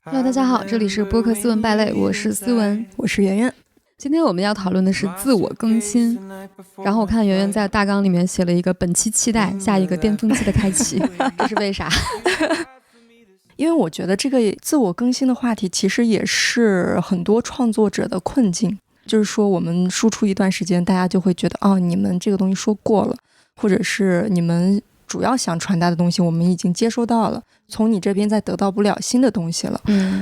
Hello，大家好，这里是播客斯文败类，我是思文，我是圆圆。今天我们要讨论的是自我更新。然后我看圆圆在大纲里面写了一个本期期待下一个巅峰期的开启，这是为啥？因为我觉得这个自我更新的话题其实也是很多创作者的困境，就是说我们输出一段时间，大家就会觉得哦，你们这个东西说过了，或者是你们主要想传达的东西我们已经接收到了，从你这边再得到不了新的东西了。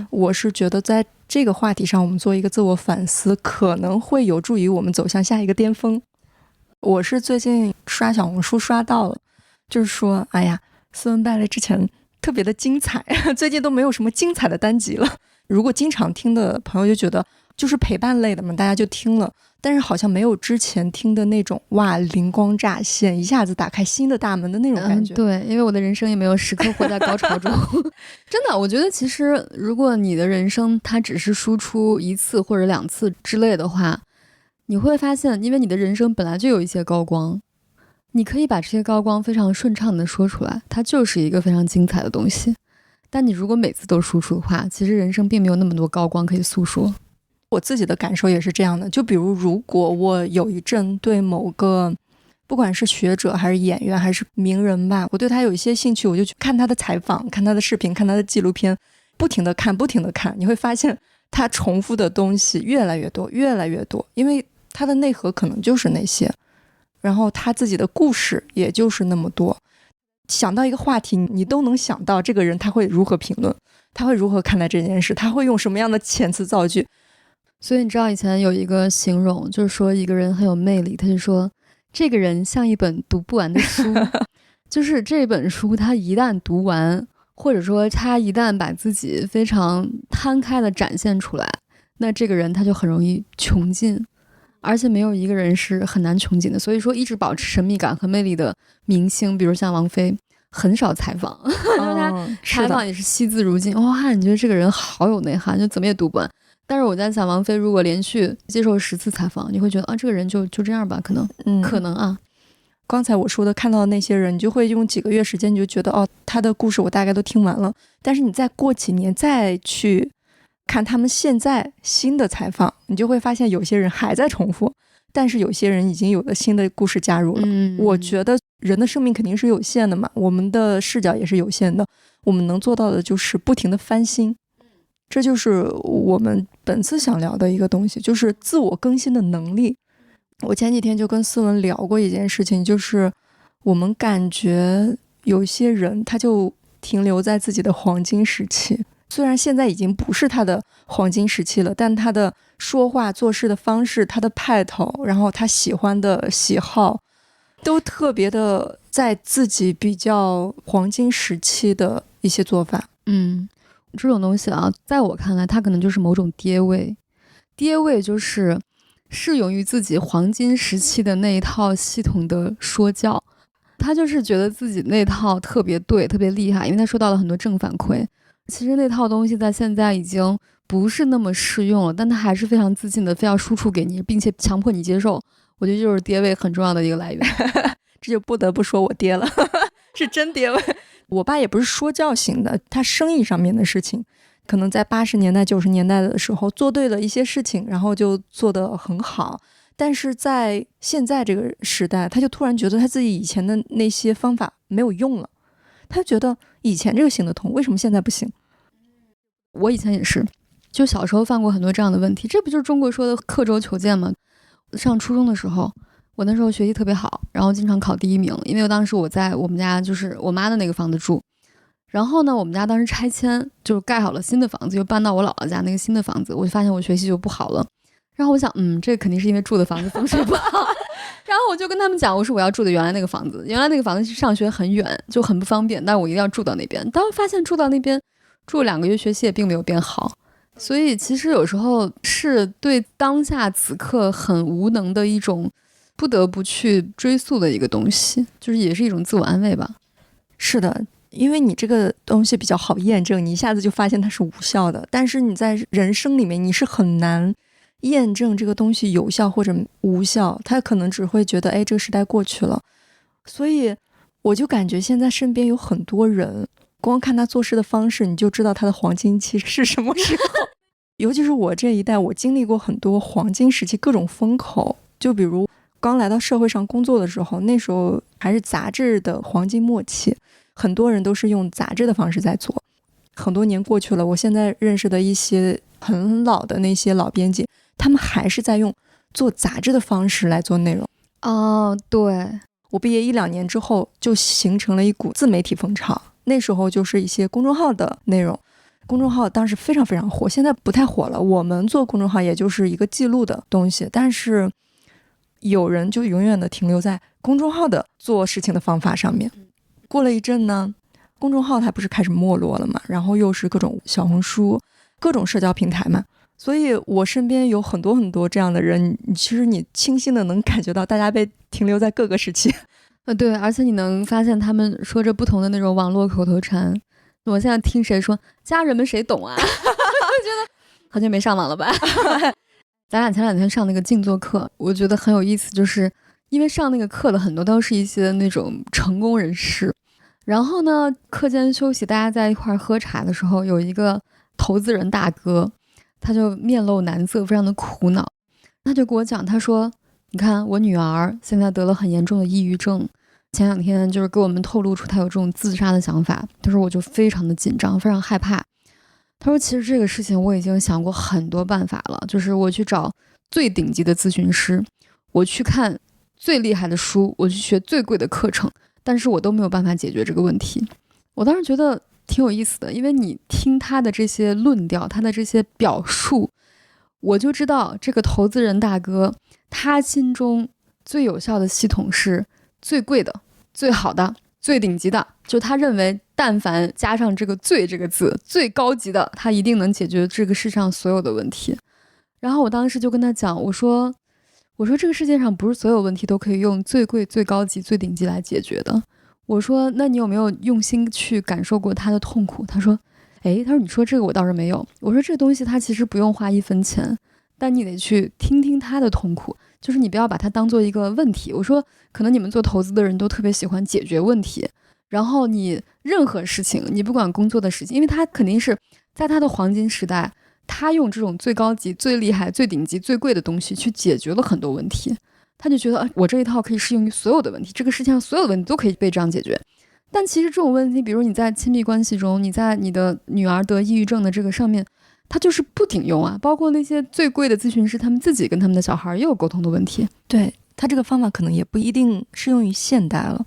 我是觉得在这个话题上我们做一个自我反思，可能会有助于我们走向下一个巅峰。我是最近刷小红书刷到了，就是说哎呀，斯文败类之前特别的精彩，最近都没有什么精彩的单集了。如果经常听的朋友就觉得就是陪伴类的嘛，大家就听了，但是好像没有之前听的那种哇灵光乍现，一下子打开新的大门的那种感觉。对，因为我的人生也没有时刻活在高潮中。真的，我觉得其实如果你的人生它只是输出一次或者两次之类的话，你会发现因为你的人生本来就有一些高光，你可以把这些高光非常顺畅的说出来，它就是一个非常精彩的东西。但你如果每次都输出的话，其实人生并没有那么多高光可以诉说。我自己的感受也是这样的，就比如果我有一阵对某个不管是学者还是演员还是名人吧，我对他有一些兴趣，我就去看他的采访，看他的视频，看他的纪录片，不停的看，你会发现他重复的东西越来越多，因为他的内核可能就是那些，然后他自己的故事也就是那么多。想到一个话题，你都能想到这个人他会如何评论，他会如何看待这件事，他会用什么样的遣词造句。所以你知道以前有一个形容，就是说一个人很有魅力，他就说这个人像一本读不完的书。就是这本书他一旦读完，或者说他一旦把自己非常摊开的展现出来，那这个人他就很容易穷尽，而且没有一个人是很难穷尽的。所以说一直保持神秘感和魅力的明星，比如像王菲，很少采访。他采访也是惜字如金，哇，你觉得这个人好有内涵，就怎么也读不完。但是我在想，王菲如果连续接受10次采访，你会觉得啊，这个人就这样吧，可能啊。刚才我说的看到的那些人，你就会用几个月时间，你就觉得哦，他的故事我大概都听完了。但是你再过几年再去看他们现在新的采访，你就会发现有些人还在重复，但是有些人已经有了新的故事加入了。我觉得人的生命肯定是有限的嘛，我们的视角也是有限的，我们能做到的就是不停的翻新。这就是我们本次想聊的一个东西，就是自我更新的能力。我前几天就跟思文聊过一件事情，就是我们感觉有些人他就停留在自己的黄金时期，虽然现在已经不是他的黄金时期了，但他的说话做事的方式，他的派头，然后他喜欢的喜好都特别的在自己比较黄金时期的一些做法。这种东西啊，在我看来它可能就是某种跌位。跌位就是适用于自己黄金时期的那一套系统的说教，他就是觉得自己那套特别对特别厉害，因为他收到了很多正反馈。其实那套东西在现在已经不是那么适用了，但他还是非常自信的非要输出给你，并且强迫你接受。我觉得就是跌位很重要的一个来源。这就不得不说我跌了。是真跌位。我爸也不是说教型的，他生意上面的事情可能在80年代90年代的时候做对了一些事情，然后就做得很好，但是在现在这个时代，他就突然觉得他自己以前的那些方法没有用了，他觉得以前这个行得通，为什么现在不行。我以前也是，就小时候犯过很多这样的问题，这不就是中国说的刻舟求剑吗？上初中的时候，我那时候学习特别好，然后经常考第1名，因为当时我在我们家就是我妈的那个房子住，然后呢我们家当时拆迁，就是盖好了新的房子，又搬到我姥姥家那个新的房子，我就发现我学习就不好了。然后我想这肯定是因为住的房子风水不好。然后我就跟他们讲，我说我要住的原来那个房子，原来那个房子上学很远，就很不方便，但我一定要住到那边。当我发现住到那边住了2个月，学习也并没有变好。所以其实有时候是对当下此刻很无能的一种不得不去追溯的一个东西，就是也是一种自我安慰吧。是的，因为你这个东西比较好验证，你一下子就发现它是无效的，但是你在人生里面你是很难验证这个东西有效或者无效，他可能只会觉得这个时代过去了。所以我就感觉现在身边有很多人光看他做事的方式，你就知道他的黄金期是什么时候。尤其是我这一代，我经历过很多黄金时期，各种风口。就比如刚来到社会上工作的时候，那时候还是杂志的黄金末期，很多人都是用杂志的方式在做。很多年过去了，我现在认识的一些很老的那些老编辑，他们还是在用做杂志的方式来做内容。哦，对，我毕业1-2年之后，就形成了一股自媒体风潮。那时候就是一些公众号的内容，公众号当时非常非常火，现在不太火了。我们做公众号也就是一个记录的东西，但是有人就永远的停留在公众号的做事情的方法上面。过了一阵呢，公众号它不是开始没落了嘛，然后又是各种小红书、各种社交平台嘛，所以我身边有很多很多这样的人，其实你清晰的能感觉到大家被停留在各个时期。对，而且你能发现他们说着不同的那种网络口头禅。我现在听谁说家人们谁懂啊？我觉得好久没上网了吧。咱俩前2天上那个静坐课，我觉得很有意思，就是因为上那个课的很多都是一些那种成功人士，然后呢课间休息大家在一块儿喝茶的时候，有一个投资人大哥，他就面露难色，非常的苦恼。他就跟我讲，他说你看我女儿现在得了很严重的抑郁症，前2天就是给我们透露出她有这种自杀的想法。他说我就非常的紧张，非常害怕。他说其实这个事情我已经想过很多办法了，就是我去找最顶级的咨询师，我去看最厉害的书，我去学最贵的课程，但是我都没有办法解决这个问题。我当时觉得挺有意思的，因为你听他的这些论调，他的这些表述，我就知道这个投资人大哥他心中最有效的系统是最贵的、最好的、最顶级的，就他认为但凡加上这个最这个字，最高级的，他一定能解决这个世上所有的问题。然后我当时就跟他讲，我说这个世界上不是所有问题都可以用最贵、最高级、最顶级来解决的。我说那你有没有用心去感受过他的痛苦？他说他说你说这个我倒是没有。我说这个东西他其实不用花1分钱，但你得去听听他的痛苦，就是你不要把它当做一个问题。我说可能你们做投资的人都特别喜欢解决问题，然后你任何事情，你不管工作的事情，因为他肯定是在他的黄金时代，他用这种最高级、最厉害、最顶级、最贵的东西去解决了很多问题。他就觉得我这一套可以适用于所有的问题，这个世界上所有的问题都可以被这样解决。但其实这种问题，比如你在亲密关系中，你在你的女儿得抑郁症的这个上面，它就是不顶用啊。包括那些最贵的咨询师，他们自己跟他们的小孩也有沟通的问题。对，他这个方法可能也不一定适用于现代了。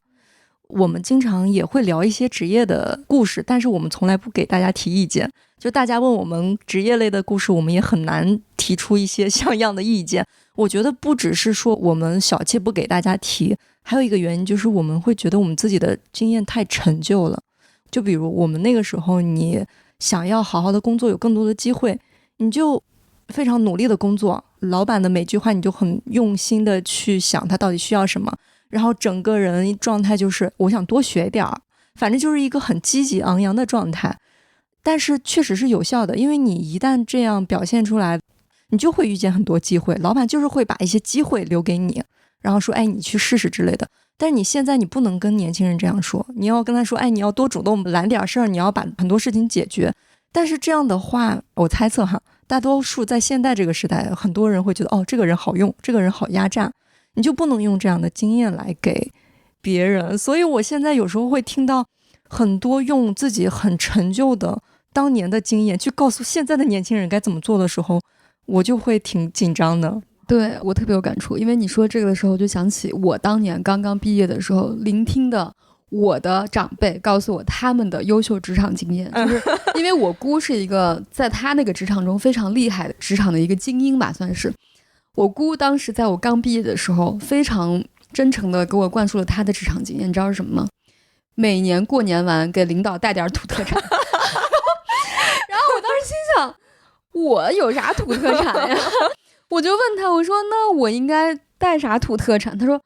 我们经常也会聊一些职业的故事，但是我们从来不给大家提意见。就大家问我们职业类的故事，我们也很难提出一些像样的意见。我觉得不只是说我们小气不给大家提，还有一个原因就是我们会觉得我们自己的经验太陈旧了。就比如我们那个时候，你想要好好的工作，有更多的机会，你就非常努力的工作，老板的每句话你就很用心的去想他到底需要什么，然后整个人状态就是我想多学点儿，反正就是一个很积极昂扬的状态。但是确实是有效的，因为你一旦这样表现出来，你就会遇见很多机会，老板就是会把一些机会留给你，然后说你去试试之类的。但是你现在你不能跟年轻人这样说，你要跟他说你要多主动揽点事儿，你要把很多事情解决。但是这样的话，我猜测大多数在现在这个时代，很多人会觉得这个人好用，这个人好压榨，你就不能用这样的经验来给别人。所以我现在有时候会听到很多用自己很陈旧的当年的经验去告诉现在的年轻人该怎么做的时候，我就会挺紧张的。对，我特别有感触，因为你说这个的时候，就想起我当年刚刚毕业的时候，聆听的我的长辈告诉我他们的优秀职场经验。就是因为我姑是一个在他那个职场中非常厉害的职场的一个精英吧，算是。我姑当时在我刚毕业的时候，非常真诚的给我灌输了他的职场经验，你知道是什么吗？每年过年完给领导带点土特产。然后我当时心想，我有啥土特产呀？我就问他，我说那我应该带啥土特产？他说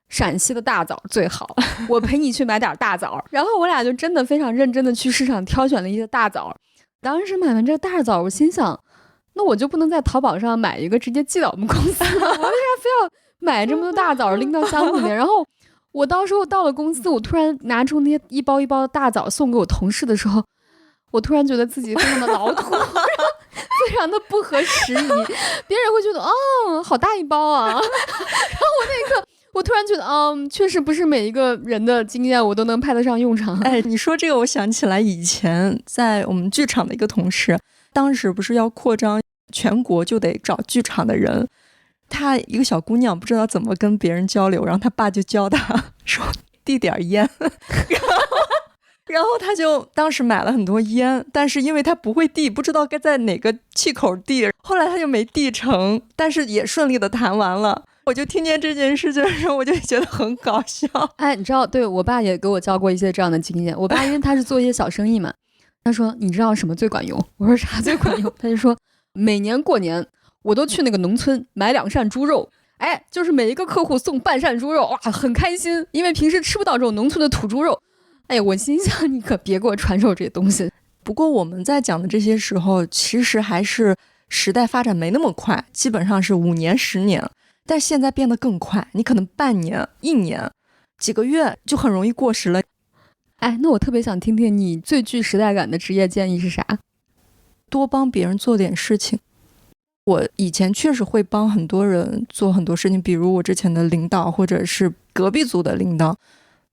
陕西的大枣最好，我陪你去买点大枣。然后我俩就真的非常认真的去市场挑选了一些大枣。当时买完这个大枣，我心想，那我就不能在淘宝上买一个直接寄到我们公司吗？我为啥非要买这么多大枣拎到箱子里面？然后我到时候到了公司，我突然拿出那些一包一包的大枣送给我同事的时候，我突然觉得自己非常的老土，非常的不合时宜，别人会觉得好大一包啊，然后我那一刻我突然觉得确实不是每一个人的经验我都能派得上用场。哎，你说这个我想起来以前在我们剧场的一个同事，当时不是要扩张全国就得找剧场的人，她一个小姑娘不知道怎么跟别人交流，然后她爸就教她说递点烟然后他就当时买了很多烟，但是因为他不会递，不知道该在哪个气口递，后来他就没递成，但是也顺利的谈完了。我就听见这件事情的时候，我就觉得很搞笑。哎，你知道，对，我爸也给我教过一些这样的经验。我爸因为他是做一些小生意嘛，他说你知道什么最管用？我说啥最管用？他就说每年过年我都去那个农村买2扇猪肉，哎，就是每一个客户送半扇猪肉，哇，很开心，因为平时吃不到这种农村的土猪肉。哎，我心想你可别给我传授这些东西。不过我们在讲的这些时候，其实还是时代发展没那么快，基本上是5年10年，但现在变得更快，你可能半年1年几个月就很容易过时了。哎，那我特别想听听你最具时代感的职业建议是啥？多帮别人做点事情。我以前确实会帮很多人做很多事情，比如我之前的领导或者是隔壁组的领导，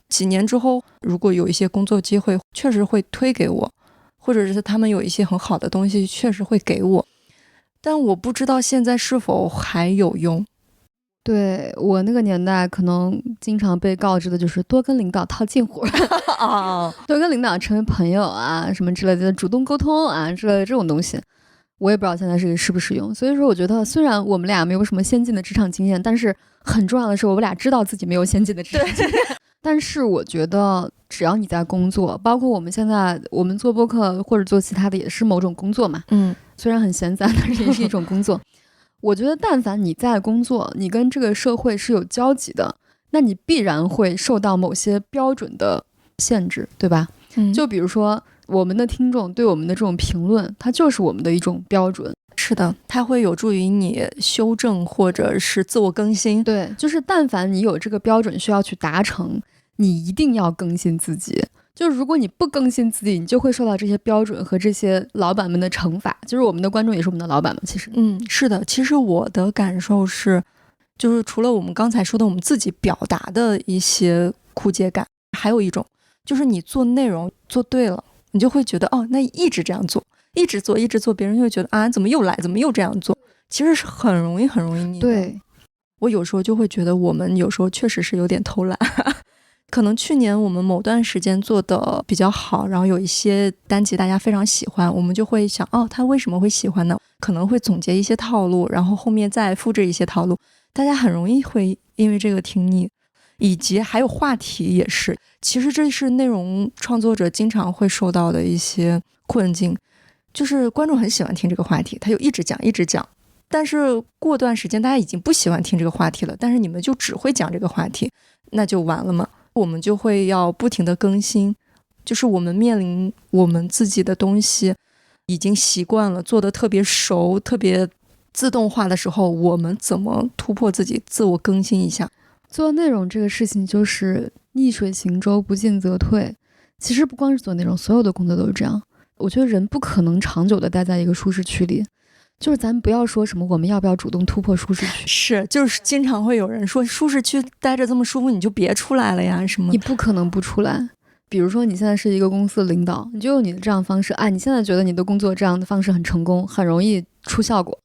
几年之后如果有一些工作机会确实会推给我，或者是他们有一些很好的东西确实会给我，但我不知道现在是否还有用。对，我那个年代可能经常被告知的就是多跟领导套近乎多跟领导成为朋友啊什么之类的，主动沟通啊之类的这种东西，我也不知道现在适不适用。所以说我觉得虽然我们俩没有什么先进的职场经验，但是很重要的是我们俩知道自己没有先进的职场经验但是我觉得只要你在工作，包括我们现在我们做播客或者做其他的也是某种工作嘛，虽然很闲散但是也是一种工作我觉得但凡你在工作，你跟这个社会是有交集的，那你必然会受到某些标准的限制，对吧？就比如说我们的听众对我们的这种评论，它就是我们的一种标准。是的，它会有助于你修正或者是自我更新。对，就是但凡你有这个标准需要去达成，你一定要更新自己。就是如果你不更新自己，你就会受到这些标准和这些老板们的惩罚。就是我们的观众也是我们的老板嘛，其实。是的，其实我的感受是，就是除了我们刚才说的我们自己表达的一些枯竭感，还有一种就是你做内容做对了，你就会觉得那一直这样做，一直做，别人就会觉得怎么又来，怎么又这样做，其实是很容易腻的。对，我有时候就会觉得我们有时候确实是有点偷懒可能去年我们某段时间做的比较好，然后有一些单集大家非常喜欢，我们就会想他为什么会喜欢呢？可能会总结一些套路，然后后面再复制一些套路，大家很容易会因为这个听腻。以及还有话题也是，其实这是内容创作者经常会受到的一些困境，就是观众很喜欢听这个话题，他就一直讲，但是过段时间大家已经不喜欢听这个话题了，但是你们就只会讲这个话题，那就完了嘛。我们就会要不停的更新，就是我们面临我们自己的东西已经习惯了，做得特别熟特别自动化的时候，我们怎么突破自己，自我更新一下。做内容这个事情就是逆水行舟，不进则退。其实不光是做内容，所有的工作都是这样。我觉得人不可能长久的待在一个舒适区里，就是咱不要说什么我们要不要主动突破舒适区，就是经常会有人说舒适区待着这么舒服，你就别出来了呀什么。你不可能不出来。比如说你现在是一个公司的领导，你就用你的这样的方式，你现在觉得你的工作这样的方式很成功，很容易出效果。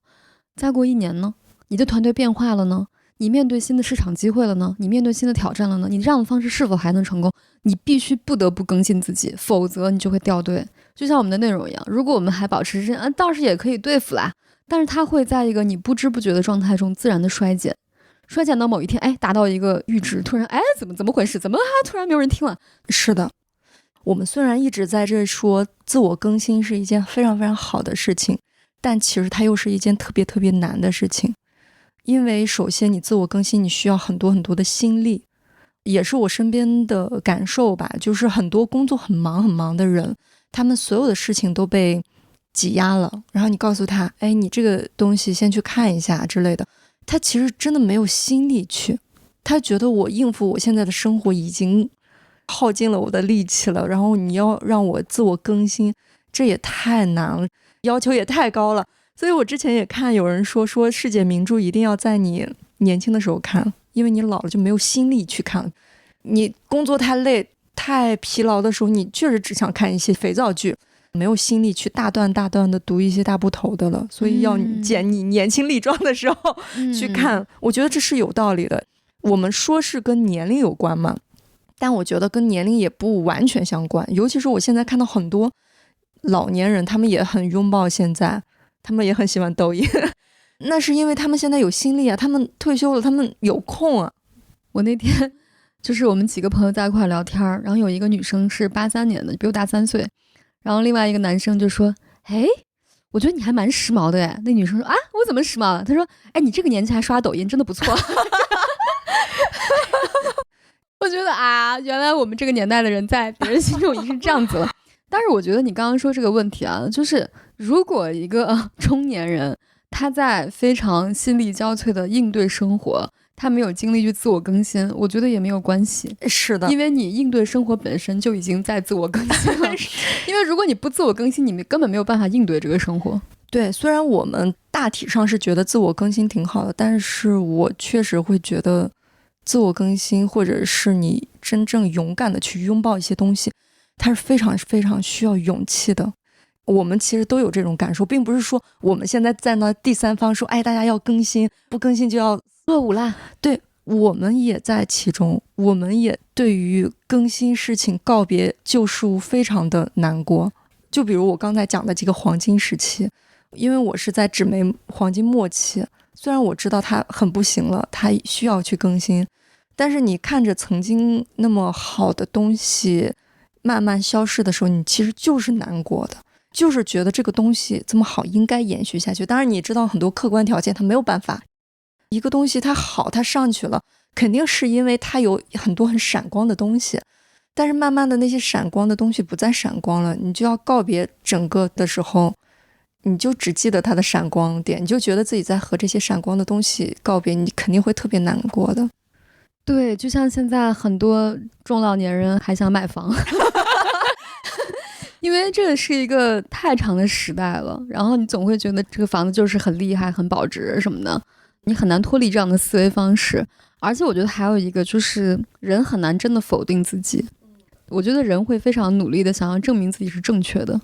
再过1年呢，你的团队变化了呢，你面对新的市场机会了呢，你面对新的挑战了呢，你这样的方式是否还能成功？你必须不得不更新自己，否则你就会掉队。就像我们的内容一样，如果我们还保持这样，倒是也可以对付啦，但是它会在一个你不知不觉的状态中自然的衰减到某一天，达到一个阈值，突然怎么回事？怎么突然没有人听了？是的，我们虽然一直在这说自我更新是一件非常非常好的事情，但其实它又是一件特别特别难的事情。因为首先你自我更新，你需要很多很多的心力，也是我身边的感受吧，就是很多工作很忙的人，他们所有的事情都被挤压了，然后你告诉他你这个东西先去看一下之类的，他其实真的没有心力去。他觉得我应付我现在的生活已经耗尽了我的力气了，然后你要让我自我更新，这也太难了，要求也太高了。所以我之前也看有人说世界名著一定要在你年轻的时候看，因为你老了就没有心力去看，你工作太累太疲劳的时候，你确实只想看一些肥皂剧，没有心力去大段大段的读一些大部头的了，所以要捡你年轻力壮的时候去看，我觉得这是有道理的。我们说是跟年龄有关嘛，但我觉得跟年龄也不完全相关，尤其是我现在看到很多老年人，他们也很拥抱现在，他们也很喜欢抖音那是因为他们现在有心力啊，他们退休了，他们有空啊。我那天就是我们几个朋友在一块聊天，然后有一个女生是83年的，比我大3岁，然后另外一个男生就说：“哎，我觉得你还蛮时髦的哎。”那女生说：“啊，我怎么时髦了？”他说：“哎，你这个年纪还刷抖音，真的不错。”我觉得啊，原来我们这个年代的人在别人心中已经是这样子了。但是我觉得你刚刚说这个问题啊，就是如果一个中年人他在非常心力交瘁的应对生活，他没有精力去自我更新，我觉得也没有关系。是的，因为你应对生活本身就已经在自我更新了因为如果你不自我更新，你们根本没有办法应对这个生活。对，虽然我们大体上是觉得自我更新挺好的，但是我确实会觉得自我更新或者是你真正勇敢的去拥抱一些东西，它是非常非常需要勇气的。我们其实都有这种感受，并不是说我们现在站到第三方说，哎，大家要更新，不更新就要落伍啦。对，我们也在其中，我们也对于更新事情告别旧事物非常的难过。就比如我刚才讲的这个黄金时期，因为我是在纸媒黄金末期，虽然我知道它很不行了，它需要去更新，但是你看着曾经那么好的东西慢慢消失的时候，你其实就是难过的，就是觉得这个东西这么好应该延续下去。当然你知道很多客观条件它没有办法，一个东西它好它上去了，肯定是因为它有很多很闪光的东西，但是慢慢的那些闪光的东西不再闪光了，你就要告别整个的时候，你就只记得它的闪光点，你就觉得自己在和这些闪光的东西告别，你肯定会特别难过的。对，就像现在很多中老年人还想买房因为这是一个太长的时代了，然后你总会觉得这个房子就是很厉害很保值什么的，你很难脱离这样的思维方式。而且我觉得还有一个就是人很难真的否定自己，我觉得人会非常努力的想要证明自己是正确的，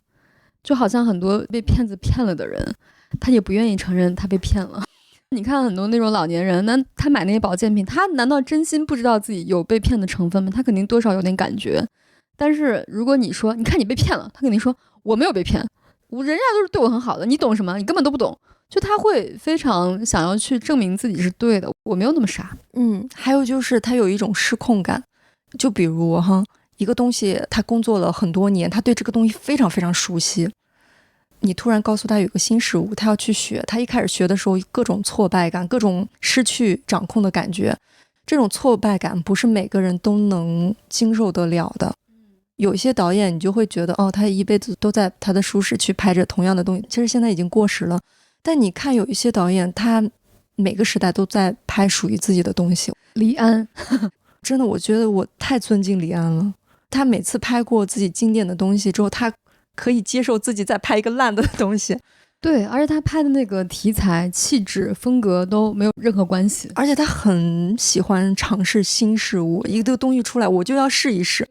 就好像很多被骗子骗了的人，他也不愿意承认他被骗了。你看很多那种老年人，那他买那些保健品，他难道真心不知道自己有被骗的成分吗？他肯定多少有点感觉。但是如果你说你看你被骗了，他肯定说我没有被骗，人家都是对我很好的，你懂什么？你根本都不懂。就他会非常想要去证明自己是对的，我没有那么傻。还有就是他有一种失控感，就比如一个东西他工作了很多年，他对这个东西非常非常熟悉，你突然告诉他有个新事物他要去学，他一开始学的时候各种挫败感，各种失去掌控的感觉，这种挫败感不是每个人都能经受得了的。有一些导演你就会觉得他一辈子都在他的舒适区拍着同样的东西，其实现在已经过时了。但你看有一些导演他每个时代都在拍属于自己的东西。李安真的我觉得我太尊敬李安了，他每次拍过自己经典的东西之后，他可以接受自己再拍一个烂的东西。对，而且他拍的那个题材气质风格都没有任何关系，而且他很喜欢尝试新事物，一个东西出来我就要试一试。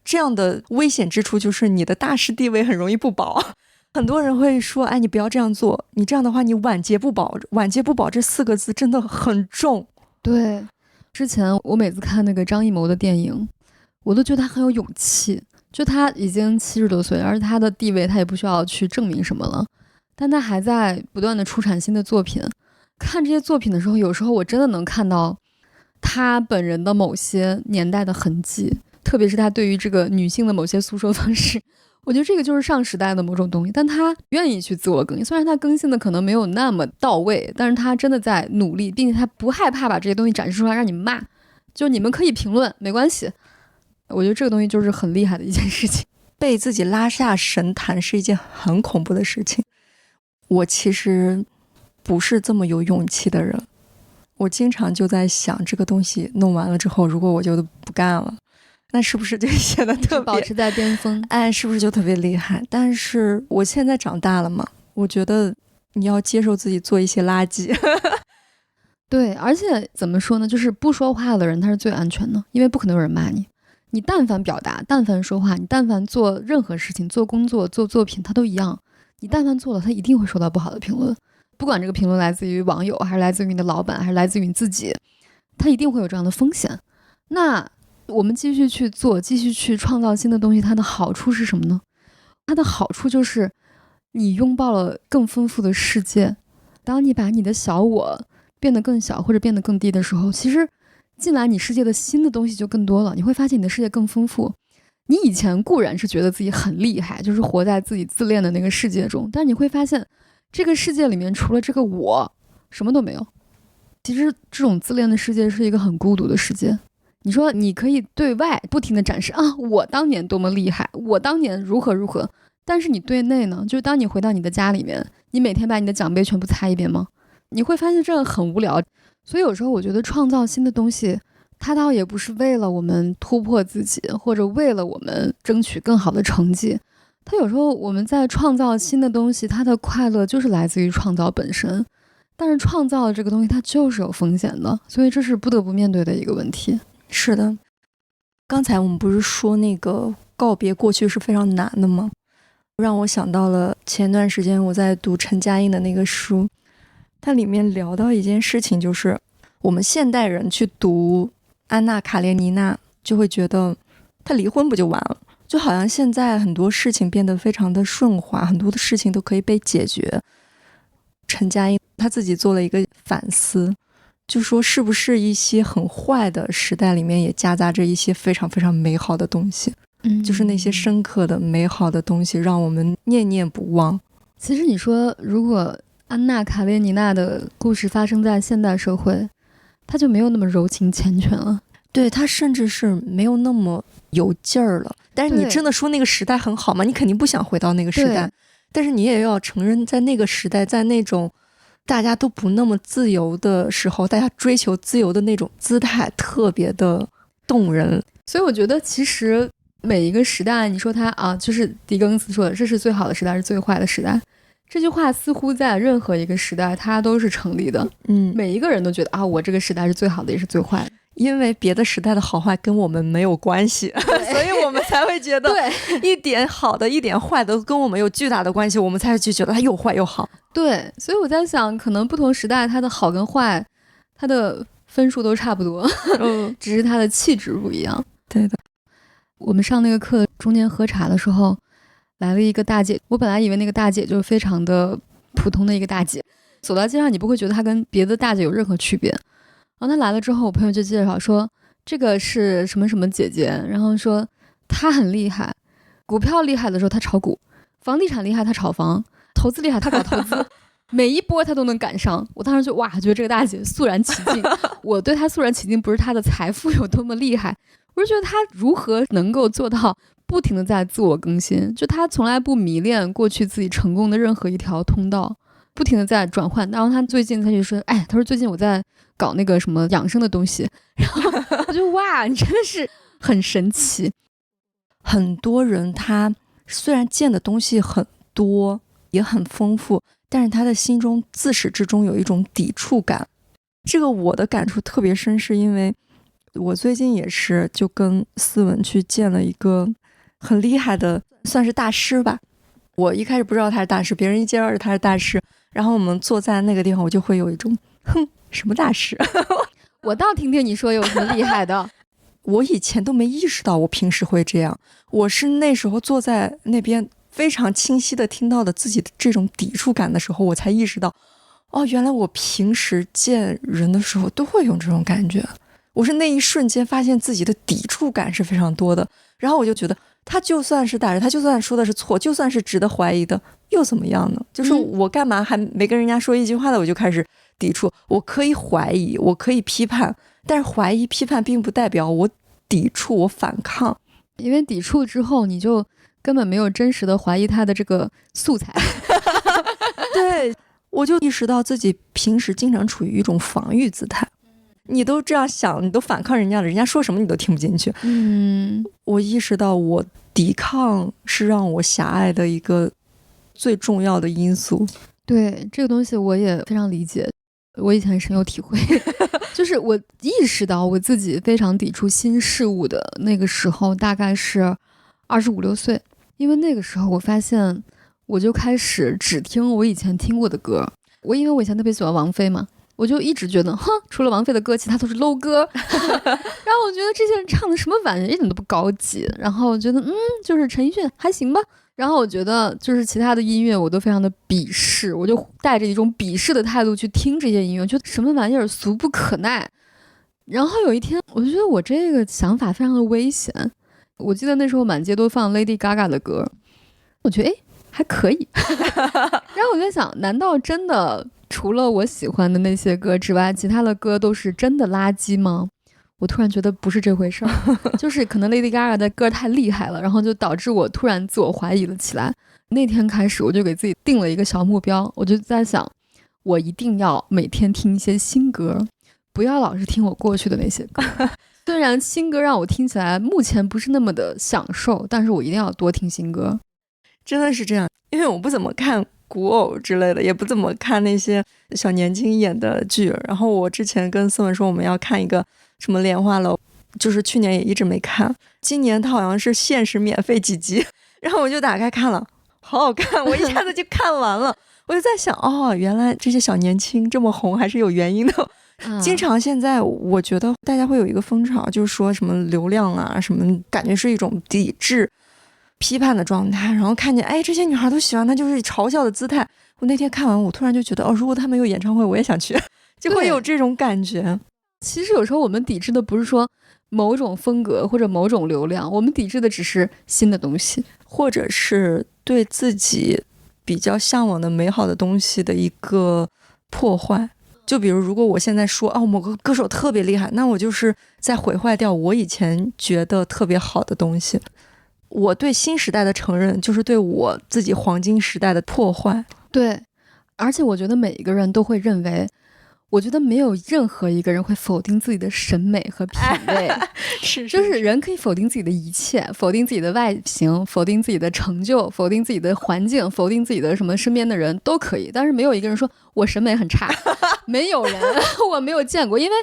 这样的危险之处就是你的大师地位很容易不保。很多人会说，哎，你不要这样做，你这样的话你晚节不保。晚节不保这4个字真的很重。对，之前我每次看那个张艺谋的电影，我都觉得他很有勇气，就他已经70多岁，而且他的地位他也不需要去证明什么了，但他还在不断的出产新的作品。看这些作品的时候，有时候我真的能看到他本人的某些年代的痕迹，特别是他对于这个女性的某些诉说方式，我觉得这个就是上时代的某种东西。但他愿意去自我更新，虽然他更新的可能没有那么到位，但是他真的在努力，并且他不害怕把这些东西展示出来让你骂，就你们可以评论没关系。我觉得这个东西就是很厉害的一件事情。被自己拉下神坛是一件很恐怖的事情。我其实不是这么有勇气的人，我经常就在想，这个东西弄完了之后，如果我就不干了，那是不是就显得特别保持在巅峰？哎，是不是就特别厉害？但是我现在长大了嘛，我觉得你要接受自己做一些垃圾。对，而且怎么说呢，就是不说话的人他是最安全的，因为不可能有人骂你。你但凡表达，但凡说话，你但凡做任何事情，做工作、做作品，它都一样。你但凡做了，他一定会收到不好的评论，不管这个评论来自于网友，还是来自于你的老板，还是来自于你自己，他一定会有这样的风险。那我们继续去做，继续去创造新的东西，它的好处是什么呢？它的好处就是你拥抱了更丰富的世界。当你把你的小我变得更小或者变得更低的时候，其实进来你世界的新的东西就更多了，你会发现你的世界更丰富。你以前固然是觉得自己很厉害，就是活在自己自恋的那个世界中，但是你会发现这个世界里面除了这个我什么都没有。其实这种自恋的世界是一个很孤独的世界。你说你可以对外不停地展示啊，我当年多么厉害，我当年如何如何，但是你对内呢，就是当你回到你的家里面，你每天把你的奖杯全部擦一遍吗？你会发现这个很无聊。所以有时候我觉得创造新的东西，它倒也不是为了我们突破自己，或者为了我们争取更好的成绩。它有时候我们在创造新的东西，它的快乐就是来自于创造本身。但是创造的这个东西它就是有风险的，所以这是不得不面对的一个问题。是的，刚才我们不是说那个告别过去是非常难的吗？让我想到了前段时间我在读陈嘉映的那个书，它里面聊到一件事情，就是我们现代人去读安娜·卡列尼娜，就会觉得她离婚不就完了，就好像现在很多事情变得非常的顺滑，很多的事情都可以被解决。陈嘉映她自己做了一个反思，就说是不是一些很坏的时代里面也夹杂着一些非常非常美好的东西，就是那些深刻的美好的东西让我们念念不忘。其实你说如果安娜·卡列尼娜的故事发生在现代社会，她就没有那么柔情缱绻了。对，她甚至是没有那么有劲儿了。但是你真的说那个时代很好吗？你肯定不想回到那个时代，但是你也要承认，在那个时代，在那种大家都不那么自由的时候，大家追求自由的那种姿态特别的动人。所以我觉得其实每一个时代，你说它啊，就是狄更斯说的这是最好的时代，是最坏的时代，这句话似乎在任何一个时代它都是成立的。每一个人都觉得啊，我这个时代是最好的，也是最坏的，因为别的时代的好坏跟我们没有关系，所以我们才会觉得一点好的一点坏的跟我们有巨大的关系，我们才会觉得它又坏又好。对，所以我在想，可能不同时代它的好跟坏，它的分数都差不多，只是它的气质不一样。对的。我们上那个课中间喝茶的时候，来了一个大姐，我本来以为那个大姐就是非常的普通的一个大姐，走到街上你不会觉得她跟别的大姐有任何区别。然后她来了之后，我朋友就介绍说这个是什么什么姐姐，然后说她很厉害，股票厉害的时候她炒股，房地产厉害她炒房，投资厉害她搞投资，每一波她都能赶上。我当时就哇，觉得这个大姐肃然起敬。我对她肃然起敬不是她的财富有多么厉害，我是觉得她如何能够做到不停的在自我更新，就她从来不迷恋过去自己成功的任何一条通道，不停的在转换。然后她最近她就说，哎，她说最近我在搞那个什么养生的东西，然后我就哇，你真的是很神奇。很多人他虽然见的东西很多也很丰富，但是他的心中自始至终有一种抵触感。这个我的感触特别深，是因为我最近也是就跟思文去见了一个很厉害的算是大师吧。我一开始不知道他是大师，别人一介绍他是大师，然后我们坐在那个地方，我就会有一种什么大师我倒听听你说有什么厉害的。我以前都没意识到我平时会这样，我是那时候坐在那边非常清晰的听到的自己的这种抵触感的时候，我才意识到，哦，原来我平时见人的时候都会有这种感觉。我是那一瞬间发现自己的抵触感是非常多的，然后我就觉得他就算是大人，他就算说的是错，就算是值得怀疑的，又怎么样呢？就是我干嘛还没跟人家说一句话的我就开始抵触？我可以怀疑，我可以批判，但是怀疑批判并不代表我抵触，我反抗。因为抵触之后你就根本没有真实的怀疑他的这个素材。对，我就意识到自己平时经常处于一种防御姿态。你都这样想，你都反抗人家了，人家说什么你都听不进去。我意识到我抵抗是让我狭隘的一个最重要的因素。对，这个东西我也非常理解，我以前深有体会。就是我意识到我自己非常抵触新事物的那个时候，大概是25、26岁，因为那个时候我发现我就开始只听我以前听过的歌。因为我以前特别喜欢王菲嘛，我就一直觉得，除了王菲的歌，其他都是 low 歌。然后我觉得这些人唱的什么玩意儿，一点都不高级。然后我觉得，就是陈奕迅还行吧。然后我觉得，就是其他的音乐我都非常的鄙视，我就带着一种鄙视的态度去听这些音乐，觉得什么玩意儿俗不可耐。然后有一天，我就觉得我这个想法非常的危险。我记得那时候满街都放 Lady Gaga 的歌，我觉得还可以。然后我在想，难道真的除了我喜欢的那些歌之外，其他的歌都是真的垃圾吗？我突然觉得不是这回事儿。就是可能 Lady Gaga 的歌太厉害了，然后就导致我突然自我怀疑了起来。那天开始我就给自己定了一个小目标，我就在想，我一定要每天听一些新歌，不要老是听我过去的那些歌。虽然新歌让我听起来目前不是那么的享受，但是我一定要多听新歌。真的是这样，因为我不怎么看古偶之类的，也不怎么看那些小年轻演的剧。然后我之前跟思文说我们要看一个什么莲花楼，就是去年也一直没看，今年它好像是限时免费几集，然后我就打开看了，好好看，我一下子就看完了。我就在想，原来这些小年轻这么红还是有原因的。经常现在我觉得大家会有一个风潮，就是说什么流量啊什么，感觉是一种抵制批判的状态，然后看见这些女孩都喜欢，那就是嘲笑的姿态。我那天看完，我突然就觉得如果他们有演唱会我也想去，就会有这种感觉。其实有时候我们抵制的不是说某种风格或者某种流量，我们抵制的只是新的东西，或者是对自己比较向往的美好的东西的一个破坏。就比如如果我现在说某个歌手特别厉害，那我就是在毁坏掉我以前觉得特别好的东西。我对新时代的承认就是对我自己黄金时代的破坏。对，而且我觉得每一个人都会认为，我觉得没有任何一个人会否定自己的审美和品味。就是人可以否定自己的一切，否定自己的外形，否定自己的成就，否定自己的环境，否定自己的什么身边的人都可以，但是没有一个人说我审美很差。没有人，我没有见过。因为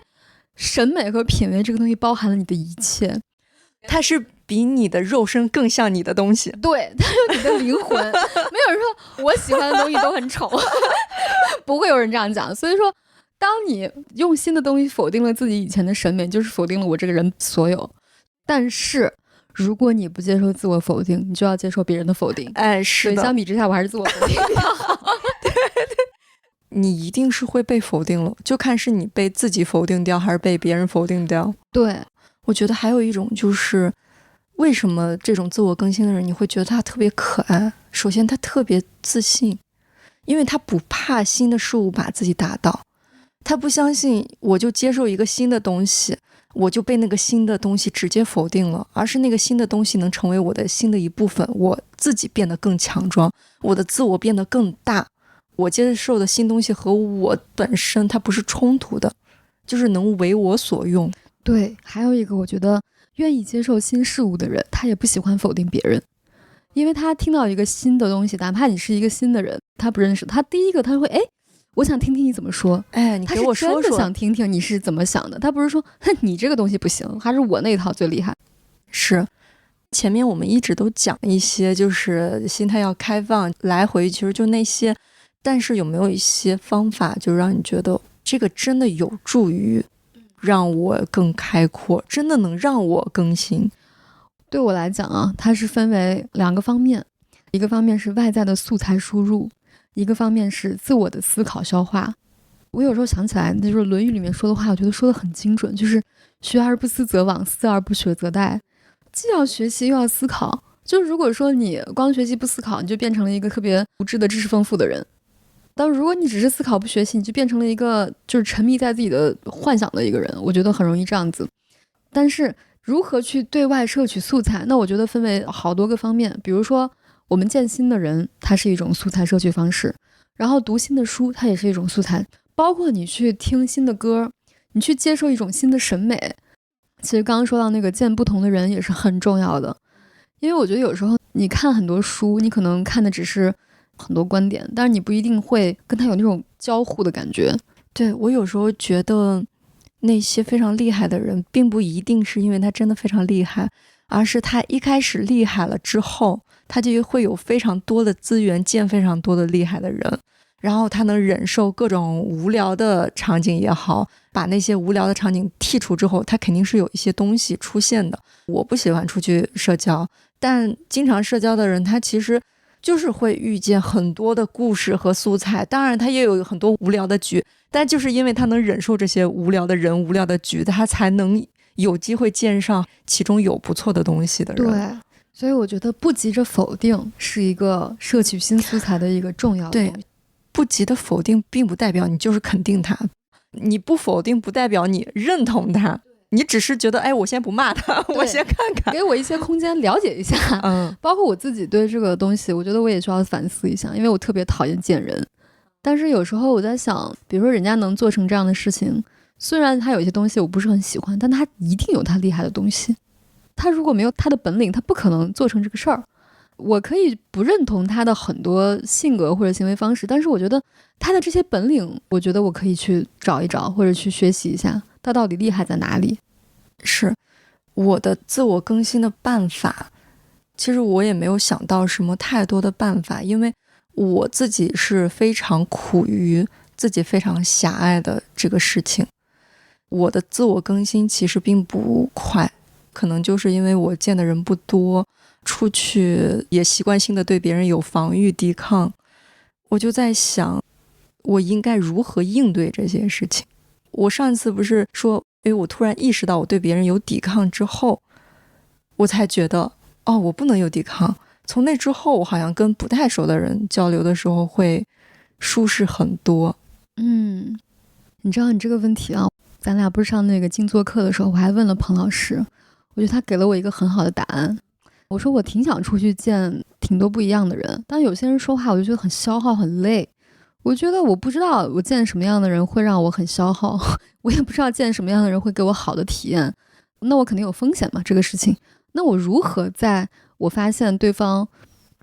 审美和品味这个东西包含了你的一切，它是比你的肉身更像你的东西。对，它有你的灵魂。没有人说我喜欢的东西都很丑。不会有人这样讲。所以说当你用新的东西否定了自己以前的审美，就是否定了我这个人所有。但是如果你不接受自我否定，你就要接受别人的否定。是的。所以相比之下我还是自我否定比较好。对，你一定是会被否定了，就看是你被自己否定掉还是被别人否定掉。对，我觉得还有一种就是为什么这种自我更新的人你会觉得他特别可爱。首先他特别自信，因为他不怕新的事物把自己打倒，他不相信我就接受一个新的东西我就被那个新的东西直接否定了，而是那个新的东西能成为我的新的一部分，我自己变得更强壮，我的自我变得更大，我接受的新东西和我本身它不是冲突的，就是能为我所用。对，还有一个我觉得愿意接受新事物的人，他也不喜欢否定别人，因为他听到一个新的东西，哪怕你是一个新的人他不认识，他第一个他会我想听听你怎么说，你给我说说，他是真的想听听你是怎么想的，他不是说你这个东西不行，还是我那一套最厉害。是前面我们一直都讲一些就是心态要开放，来回其实就那些，但是有没有一些方法就让你觉得这个真的有助于让我更开阔，真的能让我更新？对我来讲啊，它是分为两个方面，一个方面是外在的素材输入，一个方面是自我的思考消化。我有时候想起来，就是《论语》里面说的话，我觉得说的很精准，就是学而不思则罔，思而不学则殆。既要学习又要思考，就是如果说你光学习不思考，你就变成了一个特别无知的知识丰富的人。但如果你只是思考不学习，你就变成了一个就是沉迷在自己的幻想的一个人，我觉得很容易这样子。但是如何去对外摄取素材，那我觉得分为好多个方面。比如说我们见新的人，它是一种素材摄取方式，然后读新的书，它也是一种素材，包括你去听新的歌，你去接受一种新的审美。其实刚刚说到那个见不同的人也是很重要的，因为我觉得有时候你看很多书，你可能看的只是很多观点，但是你不一定会跟他有那种交互的感觉。对，我有时候觉得那些非常厉害的人，并不一定是因为他真的非常厉害，而是他一开始厉害了之后，他就会有非常多的资源见非常多的厉害的人，然后他能忍受各种无聊的场景也好，把那些无聊的场景剔除之后，他肯定是有一些东西出现的。我不喜欢出去社交，但经常社交的人，他其实就是会遇见很多的故事和素材，当然他也有很多无聊的局，但就是因为他能忍受这些无聊的人、无聊的局，他才能有机会见上其中有不错的东西的人。对，所以我觉得不急着否定是一个摄取新素材的一个重要的对东西。不急的否定并不代表你就是肯定他，你不否定不代表你认同他，你只是觉得哎，我先不骂他，我先看看，给我一些空间了解一下。包括我自己对这个东西，我觉得我也需要反思一下，因为我特别讨厌见人。但是有时候我在想，比如说人家能做成这样的事情，虽然他有一些东西我不是很喜欢，但他一定有他厉害的东西。他如果没有他的本领，他不可能做成这个事儿。我可以不认同他的很多性格或者行为方式，但是我觉得他的这些本领，我觉得我可以去找一找，或者去学习一下他到底厉害在哪里。是我的自我更新的办法，其实我也没有想到什么太多的办法，因为我自己是非常苦于自己非常狭隘的这个事情。我的自我更新其实并不快，可能就是因为我见的人不多，出去也习惯性的对别人有防御抵抗，我就在想我应该如何应对这些事情。我上一次不是说我突然意识到我对别人有抵抗之后，我才觉得哦，我不能有抵抗。从那之后我好像跟不太熟的人交流的时候会舒适很多。你知道你这个问题啊，咱俩不是上那个静坐课的时候，我还问了彭老师，我觉得他给了我一个很好的答案。我说我挺想出去见挺多不一样的人，但有些人说话我就觉得很消耗很累。我觉得我不知道我见什么样的人会让我很消耗，我也不知道见什么样的人会给我好的体验，那我肯定有风险嘛，这个事情。那我如何在我发现对方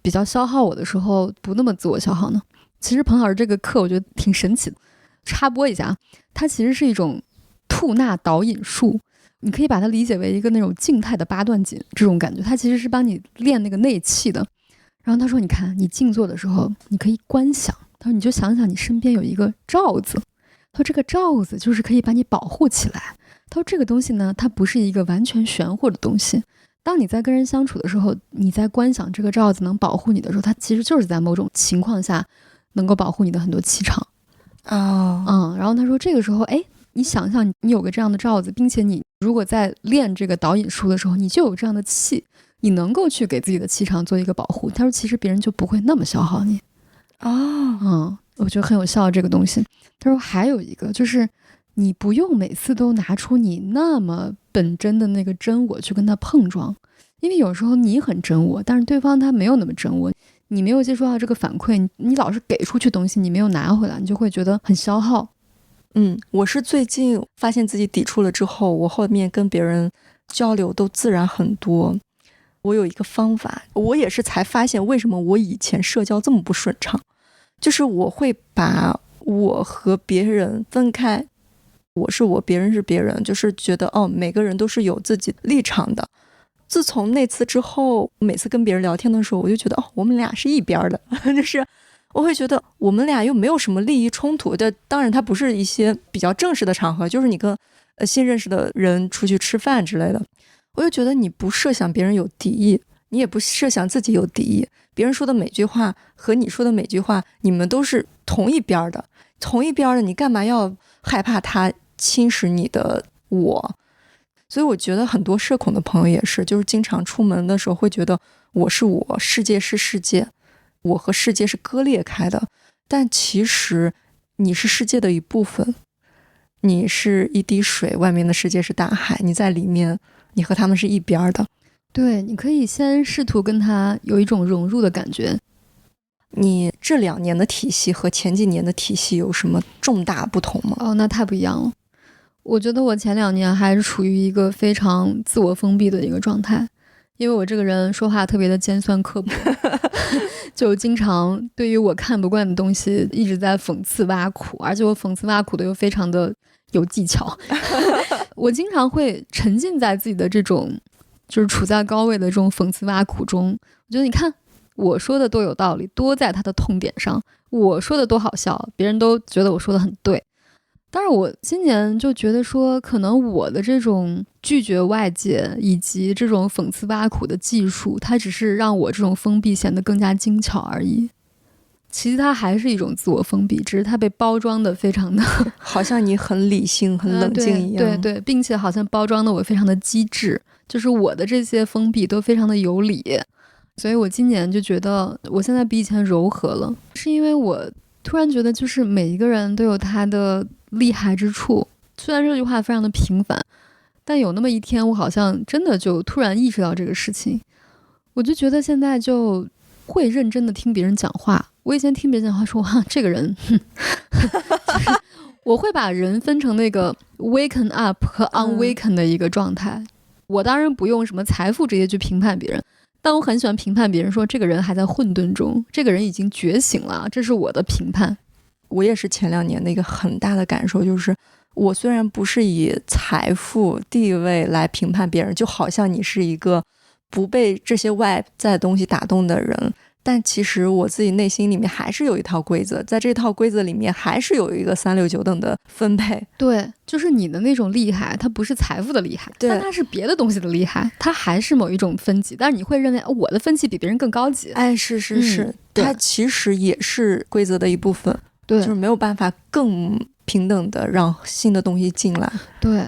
比较消耗我的时候不那么自我消耗呢？其实彭老师这个课我觉得挺神奇的，插播一下，它其实是一种吐纳导引术，你可以把它理解为一个那种静态的八段锦这种感觉，它其实是帮你练那个内气的。然后他说你看你静坐的时候你可以观想，他说你就想想你身边有一个罩子，他说这个罩子就是可以把你保护起来。他说这个东西呢，它不是一个完全玄乎的东西，当你在跟人相处的时候，你在观想这个罩子能保护你的时候，它其实就是在某种情况下能够保护你的很多气场。然后他说这个时候你想想你有个这样的罩子，并且你如果在练这个导引术的时候，你就有这样的气，你能够去给自己的气场做一个保护。他说其实别人就不会那么消耗你。我觉得很有效这个东西。他说还有一个就是你不用每次都拿出你那么本真的那个真我去跟他碰撞，因为有时候你很真我，但是对方他没有那么真我，你没有接触到这个反馈，你老是给出去东西，你没有拿回来，你就会觉得很消耗。我是最近发现自己抵触了之后，我后面跟别人交流都自然很多。我有一个方法，我也是才发现为什么我以前社交这么不顺畅，就是我会把我和别人分开，我是我，别人是别人，就是觉得每个人都是有自己立场的。自从那次之后，每次跟别人聊天的时候，我就觉得我们俩是一边的，就是我会觉得我们俩又没有什么利益冲突的。当然它不是一些比较正式的场合，就是你跟新认识的人出去吃饭之类的，我就觉得你不设想别人有敌意，你也不设想自己有敌意，别人说的每句话和你说的每句话，你们都是同一边的，你干嘛要害怕他侵蚀你的我？所以我觉得很多社恐的朋友也是，就是经常出门的时候会觉得我是我，世界是世界，我和世界是割裂开的，但其实你是世界的一部分，你是一滴水，外面的世界是大海，你在里面，你和他们是一边的。对，你可以先试图跟他有一种融入的感觉。你这2年的体系和前几年的体系有什么重大不同吗？哦，那太不一样了。我觉得我前2年还是处于一个非常自我封闭的一个状态，因为我这个人说话特别的尖酸刻薄，就经常对于我看不惯的东西一直在讽刺挖苦，而且我讽刺挖苦的又非常的有技巧。我经常会沉浸在自己的这种就是处在高位的这种讽刺挖苦中。我觉得你看我说的多有道理，多在他的痛点上，我说的多好笑，别人都觉得我说的很对。但是我今年就觉得说，可能我的这种拒绝外界以及这种讽刺挖苦的技术，它只是让我这种封闭显得更加精巧而已。其实它还是一种自我封闭，只是它被包装的非常的好像你很理性、很冷静一样。对，并且好像包装的我非常的机智，就是我的这些封闭都非常的有理。所以我今年就觉得我现在比以前柔和了，是因为我突然觉得就是每一个人都有他的厉害之处。虽然这句话非常的平凡，但有那么一天我好像真的就突然意识到这个事情。我就觉得现在就会认真的听别人讲话。我以前听别人讲话说哇这个人就是我会把人分成那个 waken up 和 unwaken 的一个状态。我当然不用什么财富这些去评判别人，但我很喜欢评判别人说这个人还在混沌中，这个人已经觉醒了，这是我的评判。我也是前2年的一个很大的感受，就是我虽然不是以财富地位来评判别人，就好像你是一个不被这些外在的东西打动的人，但其实我自己内心里面还是有一套规则，在这套规则里面还是有一个3、6、9等的分配。对，就是你的那种厉害它不是财富的厉害，但它是别的东西的厉害，它还是某一种分级，但是你会认为我的分级比别人更高级。哎，是，它其实也是规则的一部分。对，就是没有办法更平等的让新的东西进来。对，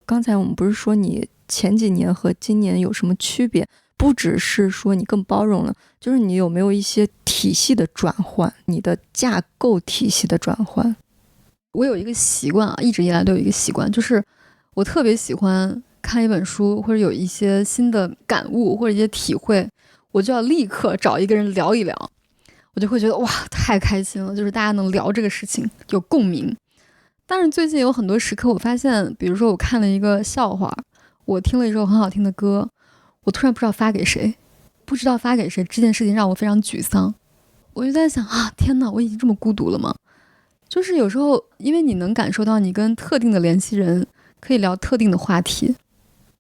刚才我们不是说你前几年和今年有什么区别，不只是说你更包容了，就是你有没有一些体系的转换，你的架构体系的转换。我有一个习惯啊，一直以来都有一个习惯，就是我特别喜欢看一本书或者有一些新的感悟或者一些体会，我就要立刻找一个人聊一聊，我就会觉得哇太开心了，就是大家能聊这个事情有共鸣。但是最近有很多时刻我发现，比如说我看了一个笑话，我听了一首很好听的歌，我突然不知道发给谁，这件事情让我非常沮丧。我就在想啊，天哪，我已经这么孤独了吗？就是有时候因为你能感受到你跟特定的联系人可以聊特定的话题，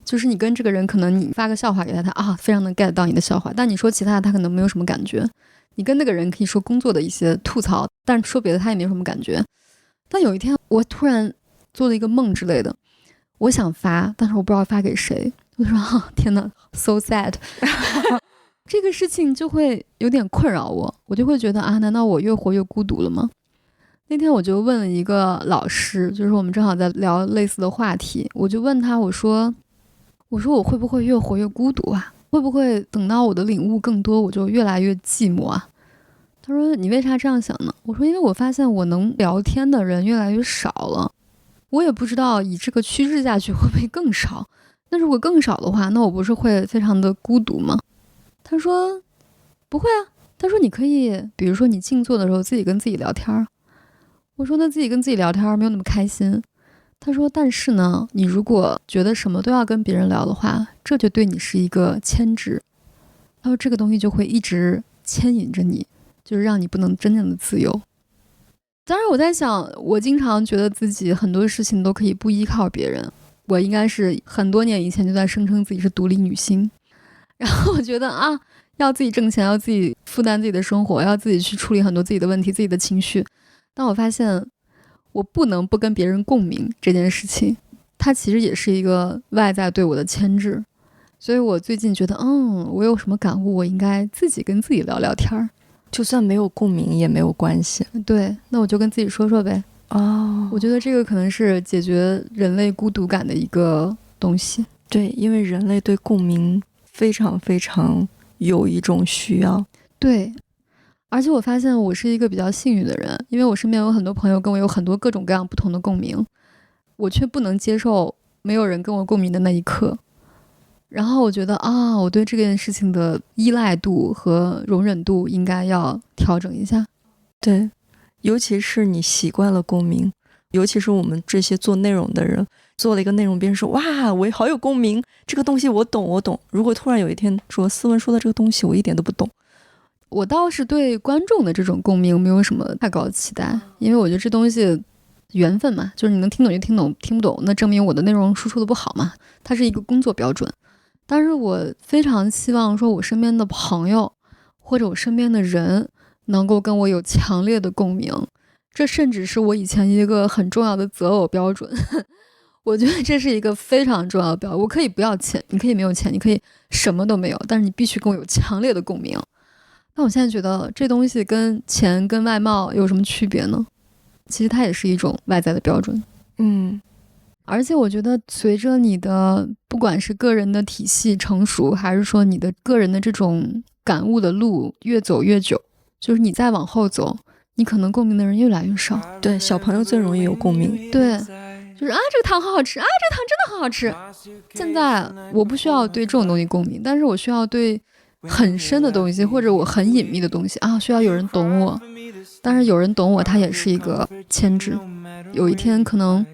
就是你跟这个人可能你发个笑话给他啊非常能 get 到你的笑话，但你说其他的他可能没有什么感觉。你跟那个人可以说工作的一些吐槽，但说别的他也没什么感觉。但有一天我突然做了一个梦之类的，我想发，但是我不知道发给谁。我说啊，天哪 so sad 这个事情就会有点困扰我，我就会觉得啊，难道我越活越孤独了吗？那天我就问了一个老师，就是我们正好在聊类似的话题，我就问他，我说我会不会越活越孤独啊？会不会等到我的领悟更多，我就越来越寂寞啊？他说你为啥这样想呢？我说因为我发现我能聊天的人越来越少了，我也不知道以这个趋势下去会不会更少。那如果更少的话，那我不是会非常的孤独吗？他说不会啊，他说你可以比如说你静坐的时候自己跟自己聊天。我说那自己跟自己聊天没有那么开心。他说但是呢，你如果觉得什么都要跟别人聊的话，这就对你是一个牵制。他说这个东西就会一直牵引着你，就是让你不能真正的自由。当然我在想，我经常觉得自己很多事情都可以不依靠别人，我应该是很多年以前就在声称自己是独立女性，然后我觉得啊，要自己挣钱，要自己负担自己的生活，要自己去处理很多自己的问题，自己的情绪。但我发现我不能不跟别人共鸣这件事情，它其实也是一个外在对我的牵制。所以我最近觉得我有什么感悟，我应该自己跟自己聊聊天儿，就算没有共鸣也没有关系。对，那我就跟自己说说呗。我觉得这个可能是解决人类孤独感的一个东西。对，因为人类对共鸣非常非常有一种需要。对，而且我发现我是一个比较幸运的人，因为我身边有很多朋友跟我有很多各种各样不同的共鸣，我却不能接受没有人跟我共鸣的那一刻。然后我觉得啊，我对这件事情的依赖度和容忍度应该要调整一下。对，尤其是你习惯了共鸣，尤其是我们这些做内容的人，做了一个内容，别人说哇，我好有共鸣，这个东西我懂，我懂。如果突然有一天说思文说的这个东西我一点都不懂，我倒是对观众的这种共鸣没有什么太高的期待，因为我觉得这东西缘分嘛，就是你能听懂就听懂，听不懂那证明我的内容输出的不好嘛，它是一个工作标准。但是我非常希望说我身边的朋友或者我身边的人能够跟我有强烈的共鸣，这甚至是我以前一个很重要的择偶标准。我觉得这是一个非常重要的标准。我可以不要钱，你可以没有钱，你可以什么都没有，但是你必须跟我有强烈的共鸣。那我现在觉得这东西跟钱跟外貌有什么区别呢？其实它也是一种外在的标准。而且我觉得随着你的不管是个人的体系成熟，还是说你的个人的这种感悟的路越走越久，就是你再往后走，你可能共鸣的人越来越少。对，小朋友最容易有共鸣。对，就是啊，这个糖好好吃啊，这个糖真的很好吃。现在我不需要对这种东西共鸣，但是我需要对很深的东西或者我很隐秘的东西啊，需要有人懂我。但是有人懂我，它也是一个牵制。有一天可能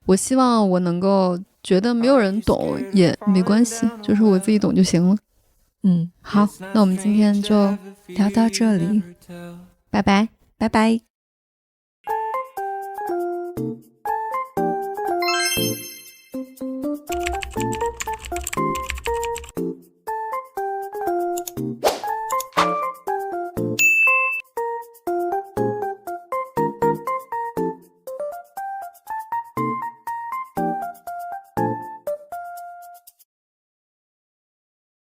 我希望我能够觉得没有人懂也没关系，就是我自己懂就行了。好，那我们今天就聊到这里，拜拜，拜拜。